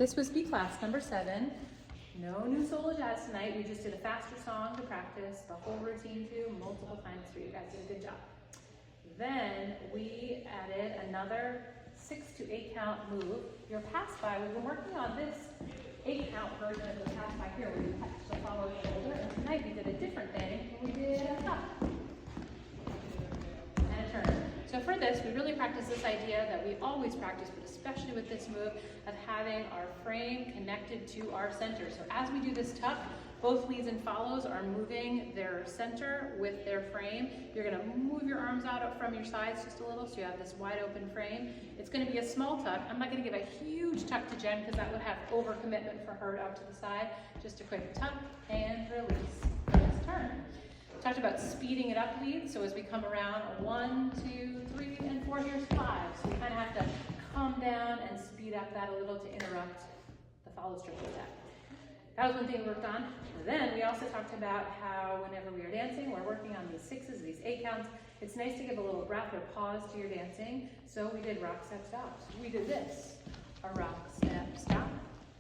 This was B class number 7. No new solo jazz tonight. We just did a faster song to practice the whole routine to multiple times for you guys. Did a good job. Then we added another 6 to 8 count move. Your pass by, we've been working on this 8 count version of the pass by here where you touch the follow shoulder. And tonight we did a different thing. We did a tuck and a turn. So for this, we really practice this idea that we always practice, but especially with this move, of having our frame connected to our center. So as we do this tuck, both leads and follows are moving their center with their frame. You're gonna move your arms out from your sides just a little so you have this wide open frame. It's gonna be a small tuck. I'm not gonna give a huge tuck to Jen because that would have overcommitment for her out to the side. Just a quick tuck and release. Let's turn. Talked about speeding it up leads, so as we come around, 1, 2, 3, and 4, here's 5. So we kind of have to come down and speed up that a little to interrupt the follows triple step. That was one thing we worked on. Then we also talked about how whenever we are dancing, we're working on these 6s, these 8 counts. It's nice to give a little breath or pause to your dancing. So we did rock, step, stops. We did this. A rock, step, stop.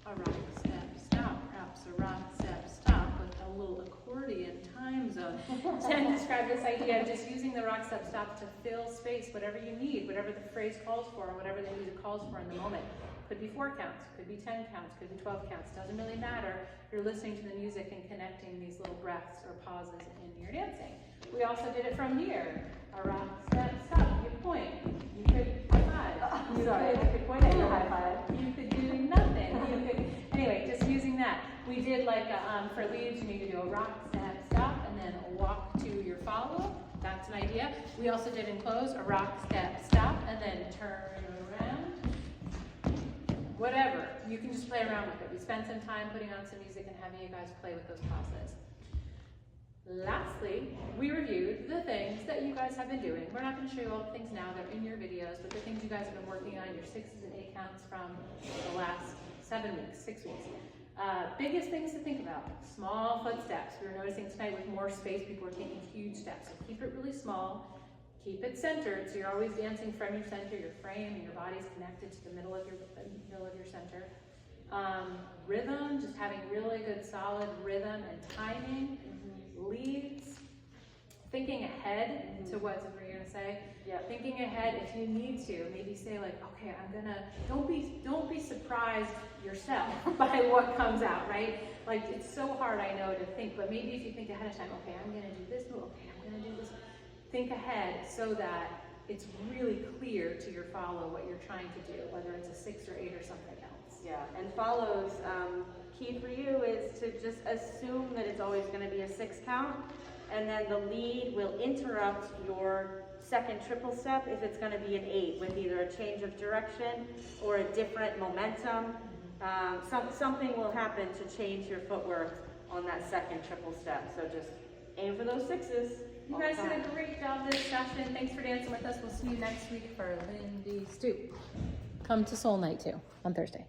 A rock, step, stop. Perhaps a rock, step, stop with a little accordion time zone. Jen described this idea of just using the rock, step, stop to fill space, whatever you need, whatever the phrase calls for, or whatever the music calls for in the moment. Could be 4 counts, could be 10 counts, could be 12 counts, doesn't really matter. You're listening to the music and connecting these little breaths or pauses in your dancing. We also did it from here. A rock, step, stop, you point. You could high five. You could point at your high five. You could do nothing. You could, anyway, just using that. We did like, for leads, you need to do a rock, step, stop, and then walk to your follow. That's an idea. We also did in close, a rock, step, stop, and then turn around. Whatever, you can just play around with it. We spent some time putting on some music and having you guys play with those pauses. Lastly, we reviewed the things that you guys have been doing. We're not going to show you all the things now, they're in your videos, but the things you guys have been working on, your 6s and 8 counts from the last 7 weeks, 6 weeks. Biggest things to think about, small footsteps. We were noticing tonight with more space, people are taking huge steps. So keep it really small. Keep it centered, so you're always dancing from your center, your frame, and your body's connected to the middle of your center. Rhythm, just having really good solid rhythm and timing. Leads, thinking ahead to what we're gonna say. Yep. Thinking ahead if you need to, maybe say like, okay, don't be surprised yourself by what comes out, right? Like it's so hard, I know, to think, but maybe if you think ahead of time, okay, I'm gonna do this move, okay, I'm gonna do this. Think ahead so that it's really clear to your follow what you're trying to do, whether it's a 6 or 8 or something else. Yeah, and follows, key for you is to just assume that it's always going to be a 6 count, and then the lead will interrupt your second triple step if it's going to be an 8 with either a change of direction or a different momentum. Something will happen to change your footwork on that second triple step, so just aim for those 6s. You guys did a great job this session. Thanks for dancing with us. We'll see you next week for Lindy Stoop. Come to Soul Night too on Thursday.